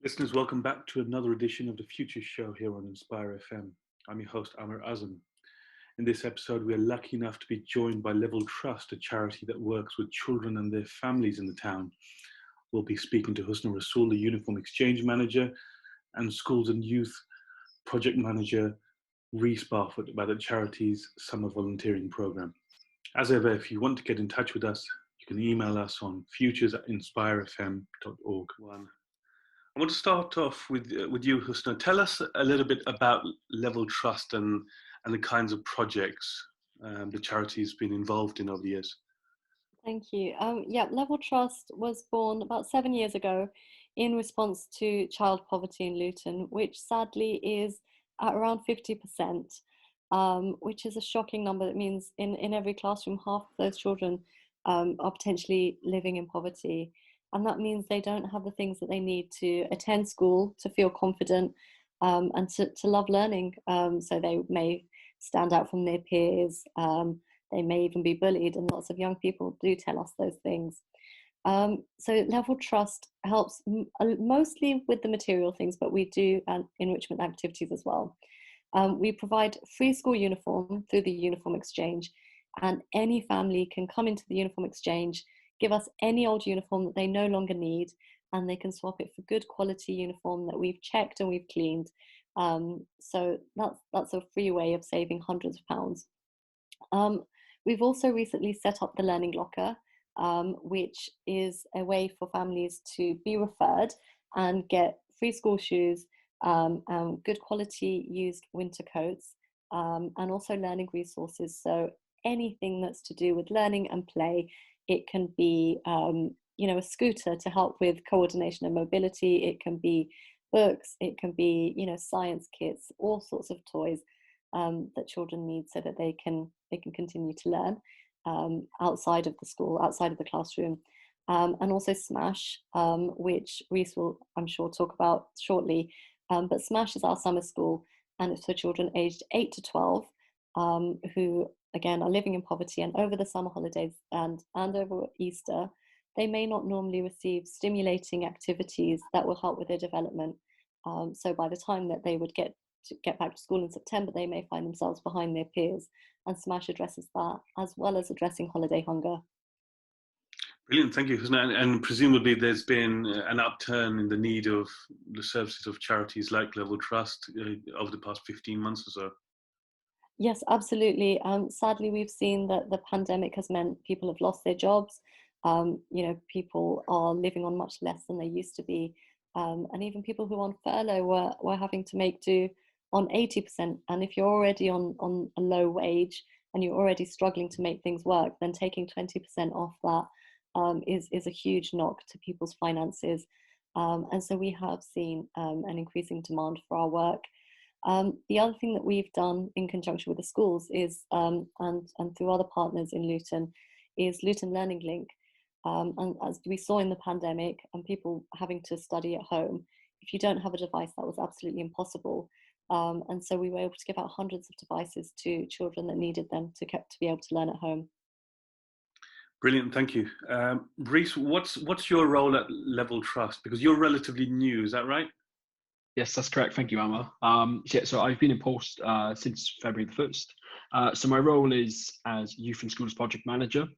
Listeners, welcome back to another edition of the Future Show here on Inspire FM. I'm your host, Amir Azam. In this episode, we are lucky enough to be joined by Level Trust, a charity that works with children and their families in the town. We'll be speaking to Husna Rasool, the Uniform Exchange Manager, and Schools and Youth Project Manager, Reese Barfoot, about the charity's summer volunteering program. As ever, if you want to get in touch with us, you can email us on futures@inspirefm.org. I want to start off with you, Husna. Tell us a little bit about Level Trust and the kinds of projects the charity's been involved in over the years. Thank you. Yeah, Level Trust was born about 7 years ago in response to child poverty in Luton, which sadly is at around 50%, which is a shocking number. That means in every classroom, half of those children are potentially living in poverty. And that means they don't have the things that they need to attend school, to feel confident, and to love learning. So they may stand out from their peers. They may even be bullied, and lots of young people do tell us those things. So Level Trust helps mostly with the material things, but we do enrichment activities as well. We provide free school uniform through the Uniform Exchange, and any family can come into the Uniform Exchange, give us any old uniform that they no longer need, and they can swap it for good quality uniform that we've checked and we've cleaned. So that's a free way of saving hundreds of pounds. We've also recently set up the Learning Locker, which is a way for families to be referred and get free school shoes, and good quality used winter coats, and also learning resources. So anything that's to do with learning and play, it can be a scooter to help with coordination and mobility. It can be books. It can be science kits, all sorts of toys that children need so that they can continue to learn outside of the school, outside of the classroom. And also Smash, which Reese will, I'm sure, talk about shortly. But Smash is our summer school, and it's for children aged 8 to 12 who, again, are living in poverty. And over the summer holidays and over Easter, they may not normally receive stimulating activities that will help with their development. So by the time that they would get back to school in September, they may find themselves behind their peers. And Smash addresses that, as well as addressing holiday hunger. Brilliant, thank you, Husna. And presumably there's been an upturn in the need of the services of charities like Level Trust over the past 15 months or so. Yes, absolutely. Sadly, we've seen that the pandemic has meant people have lost their jobs. People are living on much less than they used to be. And even people who are on furlough were having to make do on 80%. And if you're already on a low wage and you're already struggling to make things work, then taking 20% off that is a huge knock to people's finances. And so we have seen an increasing demand for our work. The other thing that we've done in conjunction with the schools is, and through other partners in Luton, is Luton Learning Link. And as we saw in the pandemic and people having to study at home, if you don't have a device, that was absolutely impossible. And so we were able to give out hundreds of devices to children that needed them to be able to learn at home. Brilliant, thank you. Reese, what's your role at Level Trust? Because you're relatively new, is that right? Yes, that's correct. Thank you, Emma. So I've been in post since February the 1st. So my role is as Youth and Schools Project Manager.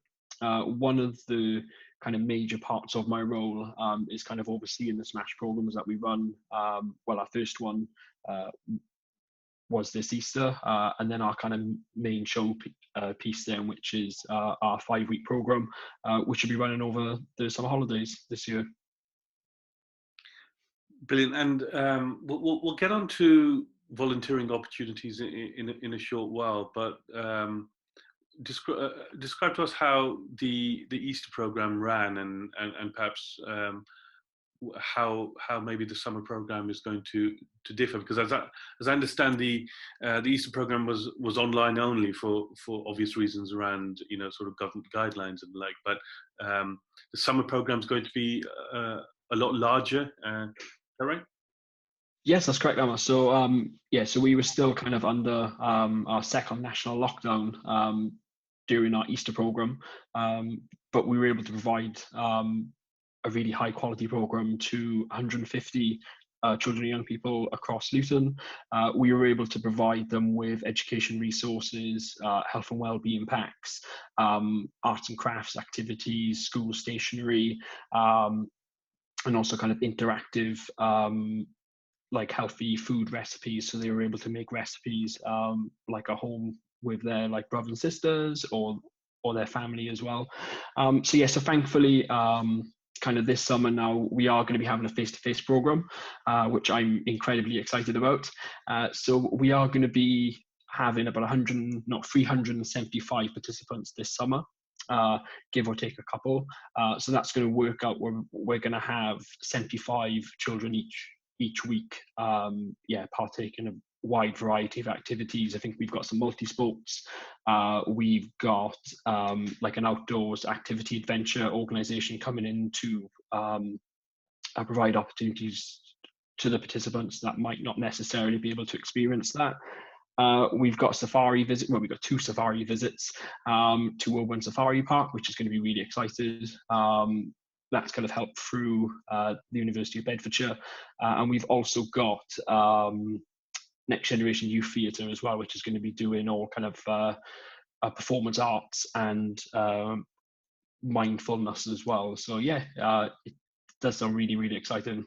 One of the kind of major parts of my role is kind of overseeing the Smash programs that we run. Our first one was this Easter, and then our kind of main show piece then, which is our 5-week program, which will be running over the summer holidays this year. Brilliant. And we'll get on to volunteering opportunities in a short while, but describe to us how the Easter program ran and perhaps how maybe the summer program is going to differ, because as I understand the Easter program was online only for obvious reasons around sort of government guidelines and like, but the summer program is going to be a lot larger. Is that right? Yes, that's correct, Emma. So so we were still kind of under our second national lockdown during our Easter program, but we were able to provide a really high quality program to 150 children and young people across Luton. We were able to provide them with education resources, health and wellbeing packs, arts and crafts activities, school stationery, and also kind of interactive like healthy food recipes. So they were able to make recipes like at home with their like brothers and sisters or their family as well. So yeah, so thankfully kind of this summer now we are going to be having a face-to-face program, which I'm incredibly excited about. So we are going to be having about 375 participants this summer, give or take a couple. So that's going to work out where we're going to have 75 children each week, partake in a wide variety of activities. I think we've got some multi-sports. We've got like an outdoors activity adventure organisation coming in to provide opportunities to the participants that might not necessarily be able to experience that. We've got safari visit. Well, we've got 2 safari visits to Woburn Safari Park, which is going to be really excited. That's kind of helped through the University of Bedfordshire, and we've also got Next Generation Youth Theatre as well, which is going to be doing all kind of performance arts and mindfulness as well. So yeah, it does sound really, really exciting.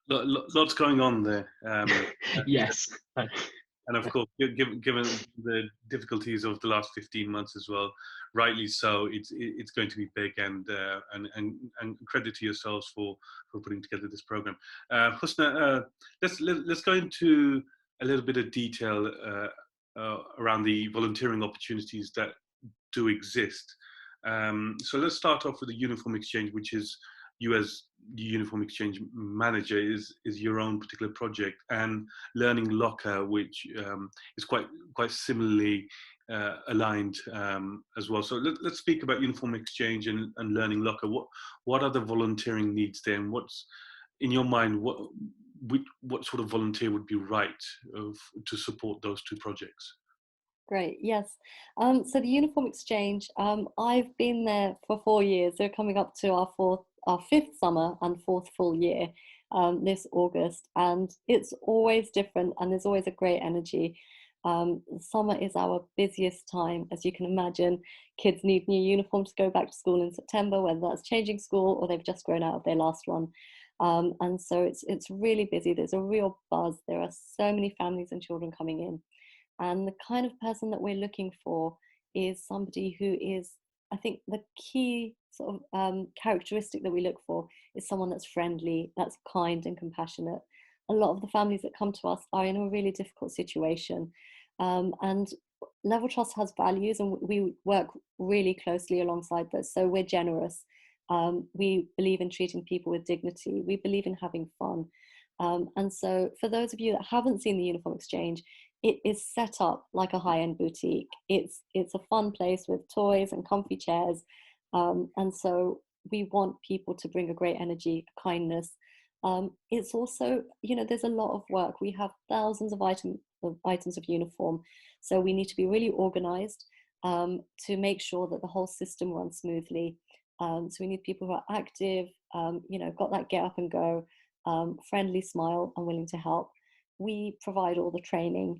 Lots going on there. Yes. And of course, given the difficulties of the last 15 months as well, rightly so, it's going to be big, and credit to yourselves for putting together this program. Husna, let's go into a little bit of detail around the volunteering opportunities that do exist. So let's start off with the Uniform Exchange, which is you as the Uniform Exchange manager is your own particular project, and Learning Locker, which is quite similarly aligned as well. So let's speak about Uniform Exchange and Learning Locker. What are the volunteering needs there, and what's in your mind what sort of volunteer would be right to support those 2 projects? Great, yes. So the Uniform Exchange, I've been there for 4 years. They're coming up to our 5th summer and 4th full year this August, and it's always different, and there's always a great energy. Summer is our busiest time, as you can imagine. Kids need new uniforms to go back to school in September, whether that's changing school or they've just grown out of their last one. And so it's really busy. There's a real buzz. There are so many families and children coming in. And the kind of person that we're looking for is somebody who is, I think the key sort of characteristic that we look for is someone that's friendly, that's kind and compassionate. A lot of the families that come to us are in a really difficult situation. And Level Trust has values, and we work really closely alongside those. So we're generous. We believe in treating people with dignity. We believe in having fun. And so for those of you that haven't seen the Uniform Exchange, it is set up like a high-end boutique. It's a fun place with toys and comfy chairs. And so we want people to bring a great energy, kindness. It's also, there's a lot of work. We have thousands of items of uniform. So we need to be really organized to make sure that the whole system runs smoothly. So we need people who are active, got that get up and go, friendly smile and willing to help. We provide all the training.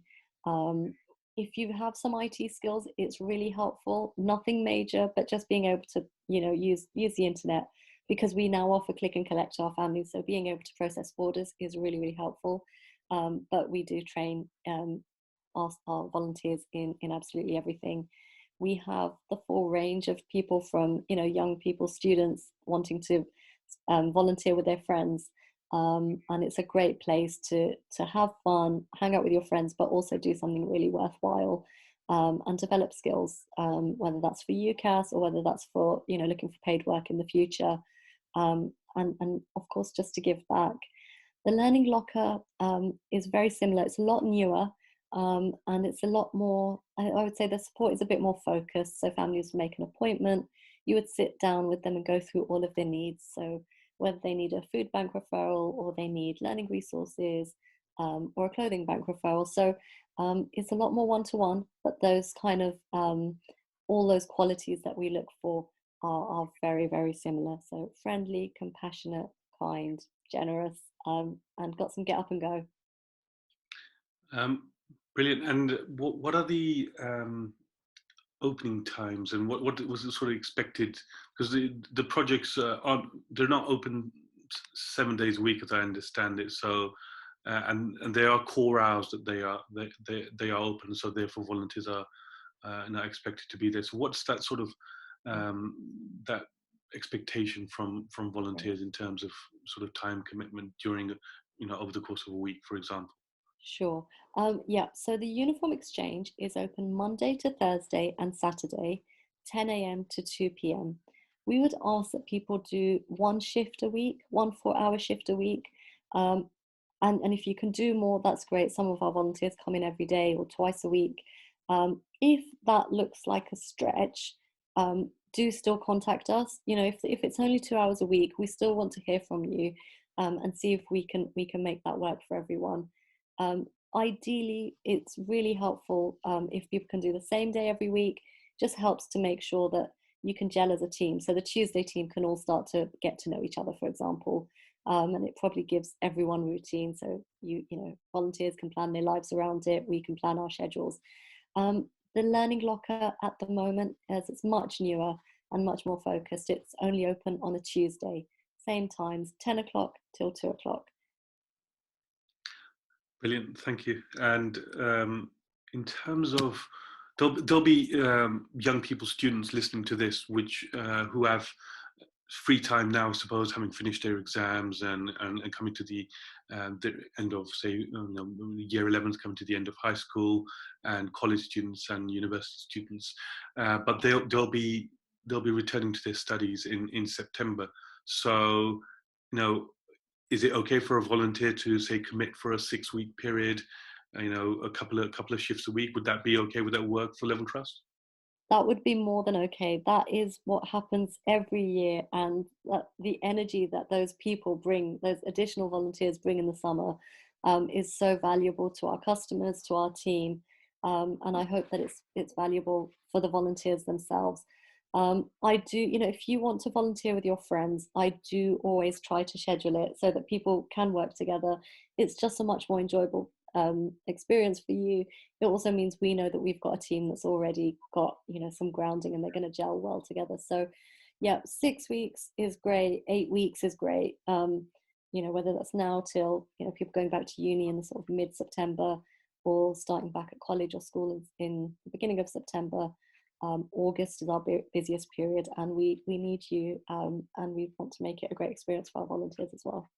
If you have some IT skills, it's really helpful. Nothing major, but just being able to, use the internet, because we now offer click and collect to our families. So being able to process orders is really, really helpful. But we do train our volunteers in absolutely everything. We have the full range of people from, young people, students wanting to volunteer with their friends. And it's a great place to have fun, hang out with your friends, but also do something really worthwhile and develop skills, whether that's for UCAS or whether that's for, looking for paid work in the future. And of course, just to give back. The Learning Locker is very similar. It's a lot newer, and it's a lot more, I would say the support is a bit more focused. So families would make an appointment, you would sit down with them and go through all of their needs. So whether they need a food bank referral or they need learning resources or a clothing bank referral. So it's a lot more one-to-one, but those kind of, all those qualities that we look for are very, very similar. So friendly, compassionate, kind, generous, and got some get up and go. Um, Brilliant. And what are the opening times, and what was it sort of expected? Because the projects aren't, they're not open 7 days a week, as I understand it. So and there are core hours that they are open, so therefore volunteers are not expected to be there. So what's that sort of that expectation from volunteers in terms of sort of time commitment during, over the course of a week, for example? Sure. Yeah, so the uniform exchange is open Monday to Thursday and Saturday, 10 a.m. to 2 p.m. We would ask that people do one shift a week, 1 4-hour shift a week. Um, and if you can do more, that's great. Some of our volunteers come in every day or twice a week. If that looks like a stretch, do still contact us. If it's only 2 hours a week, we still want to hear from you, and see if we can make that work for everyone. Um, Ideally, it's really helpful if people can do the same day every week. Just helps to make sure that you can gel as a team. So the Tuesday team can all start to get to know each other, for example, and it probably gives everyone routine. So volunteers can plan their lives around it. We can plan our schedules. The Learning Locker at the moment, as it's much newer and much more focused, it's only open on a Tuesday, same times, 10 o'clock till 2 o'clock. Brilliant, thank you. And in terms of, there'll be young people, students listening to this, which who have free time now, I suppose, having finished their exams and coming to the end of, say, year 11s, coming to the end of high school, and college students and university students. But they'll be returning to their studies in September. So, is it okay for a volunteer to, say, commit for a 6-week period, a couple of shifts a week? Would that be okay? Would that work for Level Trust? That would be more than okay. That is what happens every year, and the energy that those people bring, those additional volunteers bring in the summer, is so valuable to our customers, to our team, and I hope that it's valuable for the volunteers themselves. I do, if you want to volunteer with your friends, I do always try to schedule it so that people can work together. It's just a much more enjoyable experience for you. It also means we know that we've got a team that's already got some grounding, and they're going to gel well together. So yeah, 6 weeks is great, 8 weeks is great. Whether that's now till people going back to uni in the sort of mid-September, or starting back at college or school in the beginning of September. August is our busiest period, and we need you, and we want to make it a great experience for our volunteers as well.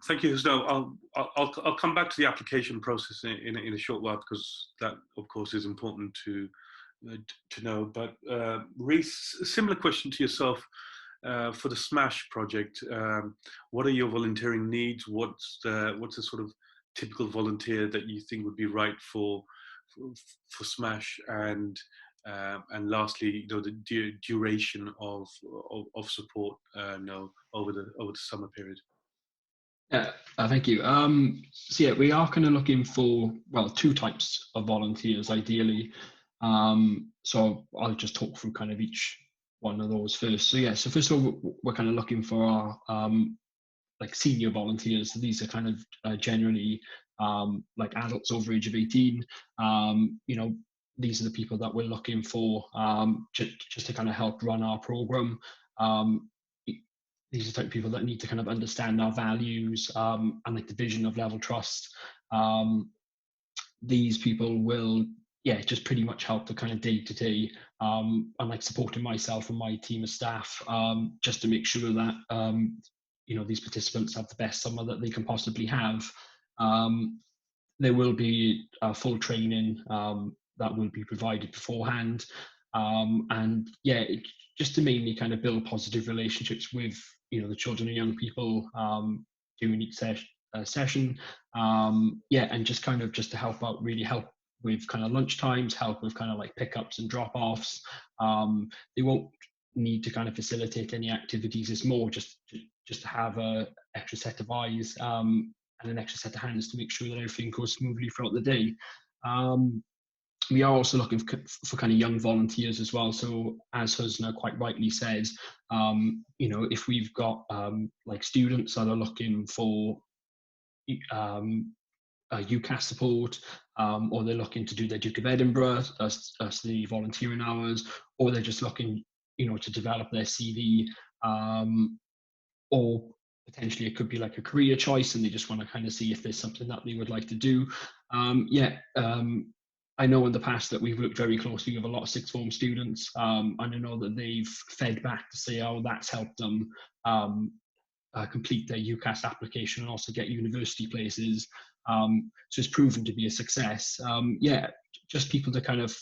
Thank you. So I'll come back to the application process in a short while, because that, of course, is important to know. But Reese, a similar question to yourself. For the SMASH project, what are your volunteering needs? What's the sort of typical volunteer that you think would be right for SMASH? And lastly, the duration of support, over the summer period. Yeah, thank you. So yeah, we are kind of looking for, well, 2 types of volunteers ideally. So I'll just talk through kind of each one of those first. So yeah, so first of all, we're kind of looking for our like senior volunteers. So these are kind of generally like adults over age of 18. These are the people that we're looking for, just to kind of help run our program. These are the type of people that need to kind of understand our values, and like the vision of Level Trust. These people will, just pretty much help the kind of day to day, and like supporting myself and my team of staff, just to make sure that these participants have the best summer that they can possibly have. There will be full training that will be provided beforehand, and just to mainly kind of build positive relationships with the children and young people during each session, and just to help out, really help with kind of lunch times, help with kind of like pickups and drop-offs. They won't need to kind of facilitate any activities. It's more just to have a extra set of eyes and an extra set of hands to make sure that everything goes smoothly throughout the day. we are also looking for kind of young volunteers as well. So as Husna quite rightly says, if we've got like students that are looking for UCAS support, or they're looking to do their Duke of Edinburgh as the volunteering hours, or they're just looking, to develop their CV, or potentially it could be like a career choice and they just want to kind of see if there's something that they would like to do. I know in the past that we've worked very closely with a lot of sixth form students, and I know that they've fed back to say, oh, that's helped them complete their UCAS application and also get university places. So it's proven to be a success. Just people to kind of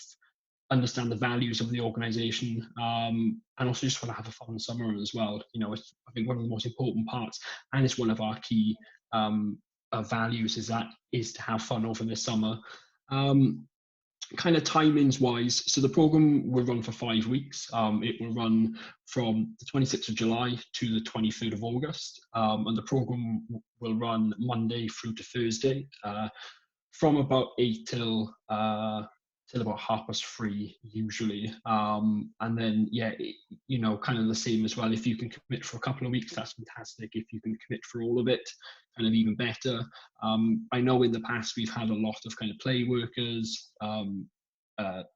understand the values of the organisation, and also just want to have a fun summer as well. It's, I think, one of the most important parts, and it's one of our key values is to have fun over this summer. Kind of timings wise, so the program will run for 5 weeks. It will run from the 26th of July to the 23rd of August, and the program will run Monday through to Thursday, from about 8 till about 3:30 usually, and then kind of the same as well. If you can commit for a couple of weeks, that's fantastic. If you can commit for all of it, kind of even better. I know in the past we've had a lot of kind of play workers,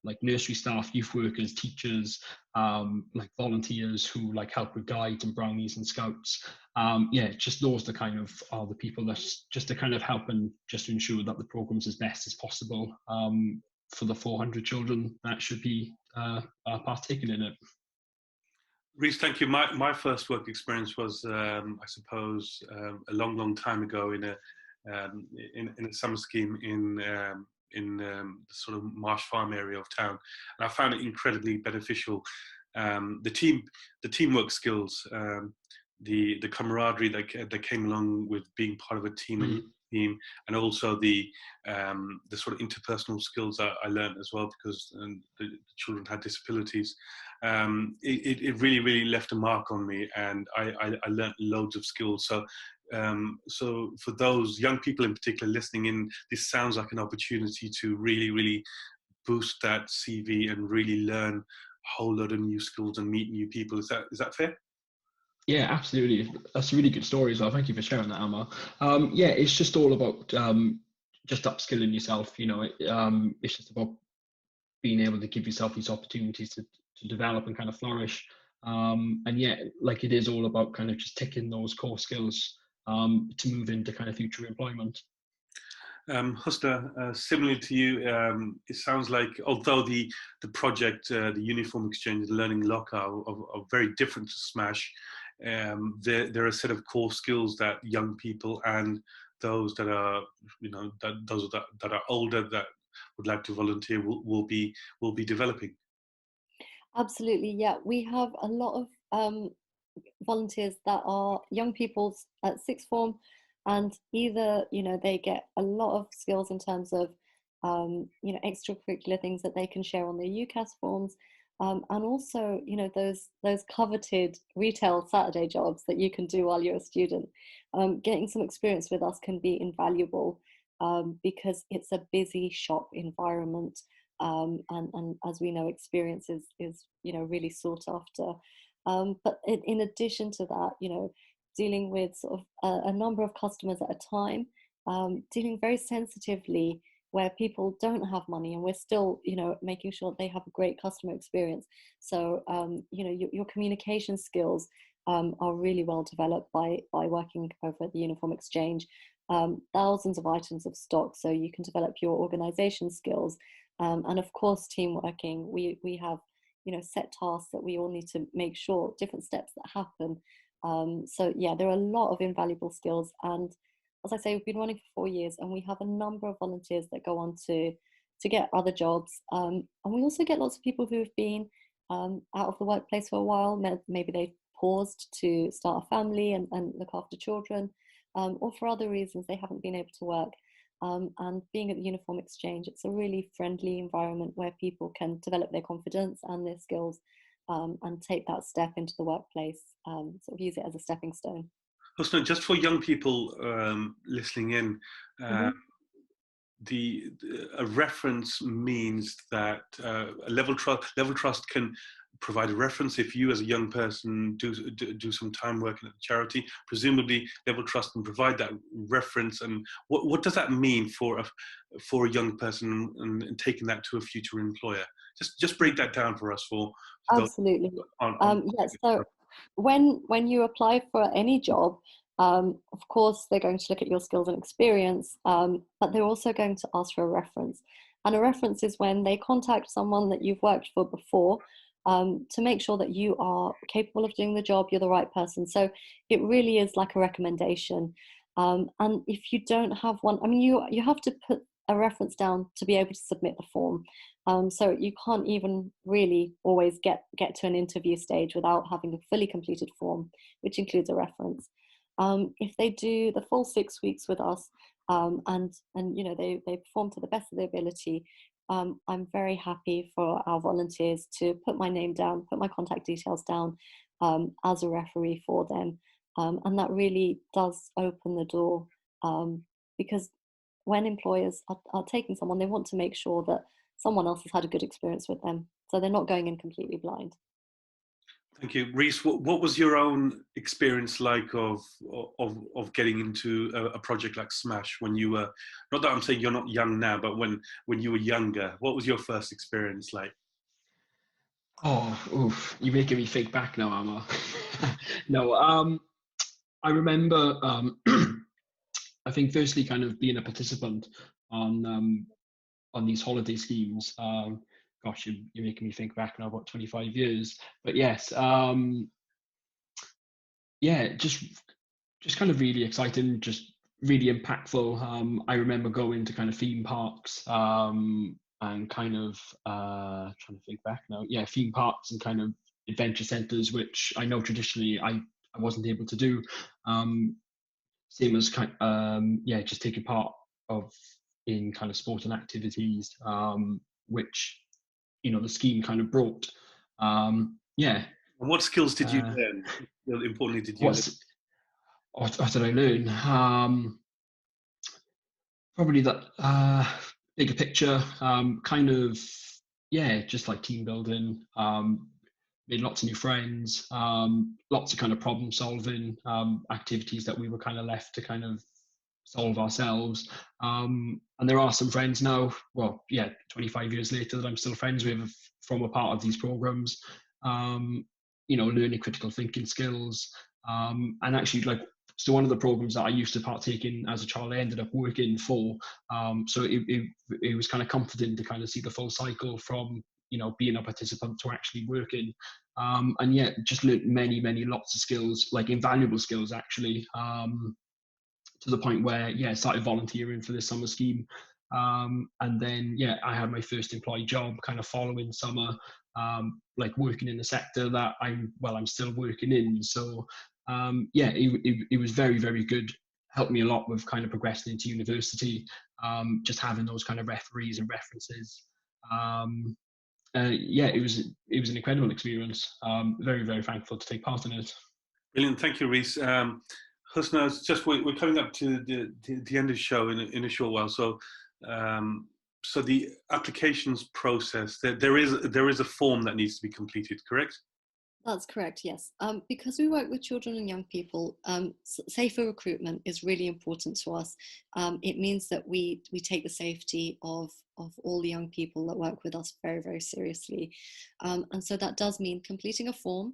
like nursery staff, youth workers, teachers, like volunteers who like help with guides and brownies and scouts. Just those are the people that just to kind of help and just to ensure that the program's as best as possible for the 400 children that should be partaking in it. Reece, thank you. My first work experience was, I suppose, a long time ago in a summer scheme in the sort of Marsh Farm area of town, and I found it incredibly beneficial. The teamwork skills, the camaraderie that came along with being part of a team and team, and also the sort of interpersonal skills that I learned as well, because the children had disabilities. It really left a mark on me, and I learned loads of skills. So for those young people in particular listening in, this sounds like an opportunity to really boost that CV and really learn a whole lot of new skills and meet new people. Is that fair? Yeah, absolutely. That's a really good story as well. Thank you for sharing that, Emma. It's just all about just upskilling yourself. It's just about being able to give yourself these opportunities to develop and kind of flourish. It is all about kind of just ticking those core skills to move into kind of future employment. Husna, similarly to you, it sounds like although the project, the Uniform Exchange, the Learning Locker are very different to Smash, there are a set of core skills that young people and those that are that are older that would like to volunteer will be developing. Absolutely, yeah. We have a lot of volunteers that are young people at sixth form, and either they get a lot of skills in terms of extracurricular things that they can share on their UCAS forms, and also those coveted retail Saturday jobs that you can do while you're a student. Getting some experience with us can be invaluable, because it's a busy shop environment, and as we know, experience is really sought after. But in addition to that, dealing with sort of a number of customers at a time, dealing very sensitively where people don't have money, and we're still, making sure they have a great customer experience. So, your communication skills are really well developed by working over the Uniform Exchange. Thousands of items of stock, so you can develop your organization skills, and of course, team working. We have set tasks that we all need to make sure, different steps that happen. There are a lot of invaluable skills, and as I say, we've been running for 4 years, and we have a number of volunteers that go on to get other jobs, and we also get lots of people who have been out of the workplace for a while. Maybe they've paused to start a family and look after children, or for other reasons they haven't been able to work. And being at the Uniform Exchange, it's a really friendly environment where people can develop their confidence and their skills, and take that step into the workplace, sort of use it as a stepping stone. Husna, just for young people listening in, a reference means that a level trust can provide a reference if you as a young person do some time working at the charity. Presumably level trust can provide that reference. And what does that mean for a young person and taking that to a future employer? Just break that down for us for Absolutely. Yes. So when you apply for any job, of course, they're going to look at your skills and experience, but they're also going to ask for a reference. And a reference is when they contact someone that you've worked for before, to make sure that you are capable of doing the job, you're the right person. So it really is like a recommendation. And if you don't have one, I mean, you have to put a reference down to be able to submit the form. So you can't even really always get to an interview stage without having a fully completed form, which includes a reference. If they do the full 6 weeks with us, and you know they perform to the best of their ability, I'm very happy for our volunteers to put my name down, put my contact details down, as a referee for them, and that really does open the door, because when employers are taking someone, they want to make sure that someone else has had a good experience with them, so they're not going in completely blind. Thank you, Reese. What was your own experience like of getting into a project like Smash when you were? Not that I'm saying you're not young now, but when you were younger, what was your first experience like? Oh, oof! You're making me think back now, Amma. No, I remember. I think firstly, kind of being a participant on these holiday schemes. Gosh, you're making me think back now about 25 years. But yes, yeah, just kind of really exciting, just really impactful. I remember going to kind of theme parks, and kind of trying to think back now. Yeah, theme parks and kind of adventure centres, which I know traditionally I wasn't able to do. Same as yeah, just taking part of in kind of sport and activities, which the scheme kind of brought. Yeah. And what skills did you learn? Importantly, did you? What did I learn? Probably that bigger picture, kind of, yeah, just like team building. Made lots of new friends, lots of kind of problem solving activities that we were kind of left to kind of solve ourselves. And there are some friends now, well, yeah, 25 years later, that I'm still friends with from a part of these programs. Learning critical thinking skills, and actually, like, so one of the programs that I used to partake in as a child, I ended up working for. So it was kind of comforting to kind of see the full cycle from being a participant to actually working, and yet just learned many lots of skills, like invaluable skills actually, to the point where, yeah, I started volunteering for this summer scheme. And then, yeah, I had my first employed job kind of following summer, like working in the sector that I'm still working in. So, yeah, it was very good. Helped me a lot with kind of progressing into university, just having those kind of referees and references. Yeah, it was an incredible experience. Very thankful to take part in it. Brilliant, thank you, Reese. Husna, it's just we're coming up to the end of the show in a short while. So, so the applications process, there is a form that needs to be completed, correct? That's correct, yes. Because we work with children and young people, safer recruitment is really important to us. It means that we take the safety of all the young people that work with us very seriously. And so that does mean completing a form,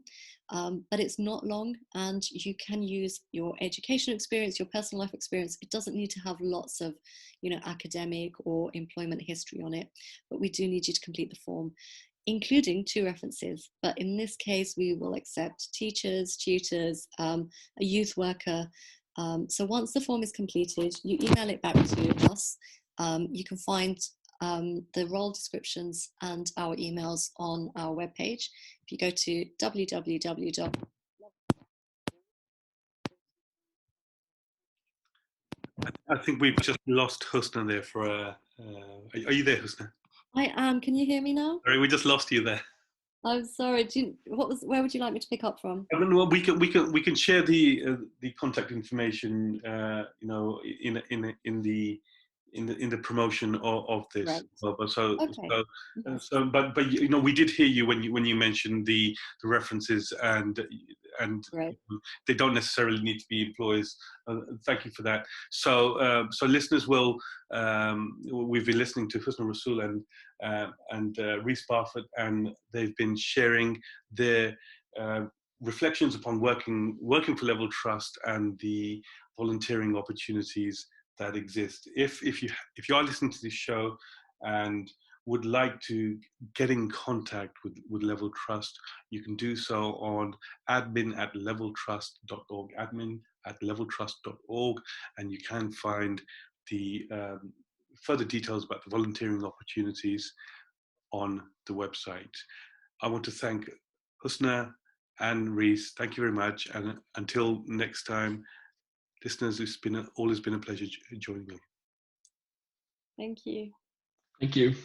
but it's not long, and you can use your education experience, your personal life experience. It doesn't need to have lots of, academic or employment history on it, but we do need you to complete the form, including 2 references. But in this case, we will accept teachers, tutors, a youth worker. So once the form is completed, you email it back to us. You can find the role descriptions and our emails on our webpage. If you go to www. I think we've just lost Husna there for are you there, Husna? I am. Can you hear me now? Sorry, we just lost you there. I'm sorry. Where would you like me to pick up from? I mean, well, we can share the contact information, in the in the promotion of this. Right. But Okay. Yes. but you know, we did hear you when you mentioned the references, and Right. they don't necessarily need to be employers. Thank you for that. So listeners will, we've been listening to Husna Rasul and Reese Barfoot, and they've been sharing their reflections upon working for Level Trust and the volunteering opportunities that exist. If you are listening to this show and would like to get in contact with Level Trust, you can do so on admin@leveltrust.org, admin@leveltrust.org, and you can find the further details about the volunteering opportunities on the website. I want to thank Husna and Reese. Thank you very much, and until next time, listeners, it's always been a pleasure joining me. Thank you. Thank you.